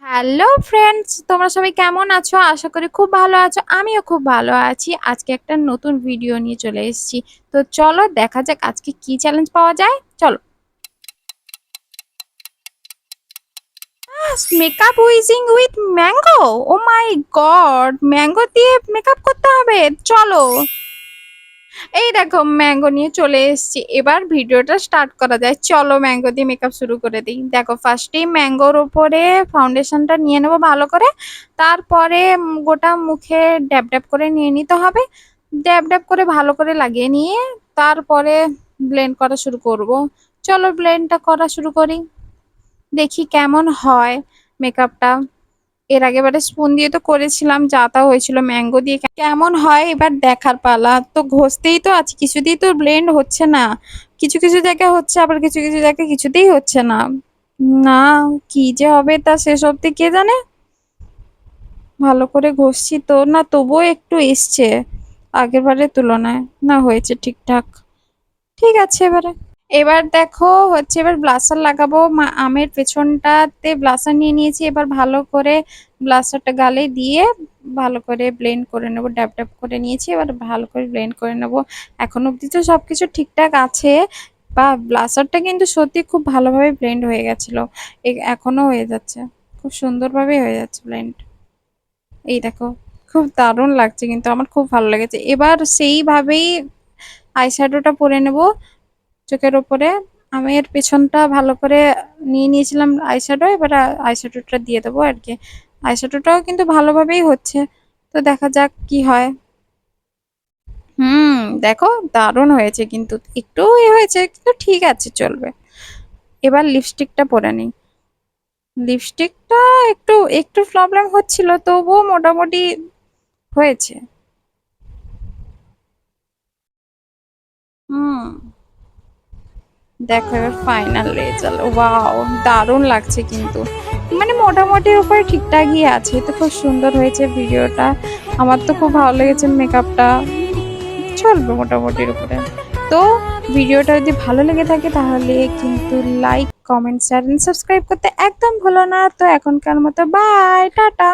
Hello friends, তোমরা সবাই কেমন আছো? আশা করি খুব ভালো আছো। আমিও খুব ভালো আছি। আজকে একটা নতুন ভিডিও নিয়ে চলে এসেছি। তো চলো দেখা যাক আজকে কি চ্যালেঞ্জ পাওয়া যায়। চলো। Makeup using with mango. Oh my god, mango দিয়ে মেকআপ করতে হবে। চলো। এই দেখো ম্যাঙ্গো নিয়ে চলে এসেছি। এবার ভিডিওটা স্টার্ট করা যায়। চলো ম্যাঙ্গো দিয়ে মেকআপ শুরু করে দিই। দেখো ফার্স্টেই ম্যাঙ্গোর উপরে ফাউন্ডেশনটা নিয়ে নেবো ভালো করে। তারপরে গোটা মুখে ড্যাব ড্যাব করে নিয়ে নিতে হবে। ড্যাব ড্যাব করে ভালো করে লাগিয়ে নিয়ে তারপরে ব্লেন্ড করা শুরু করব। চলো ব্লেন্ডটা করা শুরু করি। দেখি কেমন হয় মেকআপটা। এর আগেবারে স্পুন দিয়ে তো করেছিলাম, যা তা হয়েছিল। ম্যাঙ্গো দিয়ে কেমন হয় এবার দেখার পালা। তো ঘষতেই তো আছে, কিছুতেই তো ব্লেন্ড হচ্ছে না। কিছু কিছু জায়গায় হচ্ছে, আবার কিছু কিছু জায়গায় কিছুতেই হচ্ছে না। না, কি যে হবে তা শেষ অবধি কে জানে। ভালো করে ঘষছি তো না, তবুও একটু এসছে আগের বারের তুলনায়। না, হয়েছে ঠিকঠাক। ঠিক আছে এবারে। এবার দেখো হচ্ছে, এবার ব্লাসার লাগাবো। আমের পেছনটাতে ব্লাসার নিয়ে নিয়েছি। এবার ভালো করে ব্লাসারটা গালে দিয়ে ভালো করে ব্লেন্ড করে নেবো। ড্যাব ড্যাব করে নিয়েছি, এবার ভালো করে ব্লেন্ড করে নেবো। এখন অব্দি তো সবকিছু ঠিকঠাক আছে। বা ব্লাসারটা কিন্তু সত্যি খুব ভালোভাবে ব্লেন্ড হয়ে গেছিল। এখনো হয়ে যাচ্ছে, খুব সুন্দরভাবে হয়ে যাচ্ছে ব্লেন্ড। এই দেখো, খুব দারুণ লাগছে, কিন্তু আমার খুব ভালো লেগেছে। এবার সেইভাবেই আইশ্যাডোটা পরে নেব চোখের ওপরে। আমি এর পেছনটা ভালো করে নিয়ে নিয়েছিলাম আইশ্যাডো। এবার আইশ্যাডোটা দিয়ে দেবো আর কি। আইশ্যাডোটাও কিন্তু ভালোভাবেই হচ্ছে। তো দেখা যাক কি হয়। দেখো দারুণ হয়েছে, কিন্তু একটু হয়েছে, কিন্তু ঠিক আছে, চলবে। এবার লিপস্টিকটা পরে নিই। লিপস্টিকটা একটু একটু প্রবলেম হচ্ছিল, তবুও মোটামুটি হয়েছে। হুম দেখো এবার ফাইনাল রেজাল্ট। ওয়াও, দারুণ লাগছে কিন্তু। মানে মোটামুটি উপরে ঠিকঠাকই আছে। তো খুব সুন্দর হয়েছে ভিডিওটা। আমার তো খুব ভালো লেগেছে মেকআপটা। চলবে মোটামুটির উপরে। তো ভিডিওটা যদি ভালো লেগে থাকে তাহলে কিন্তু like, comment, share and subscribe করতে একদম ভুলো না। তো এখনকার মতো বাই, টাটা।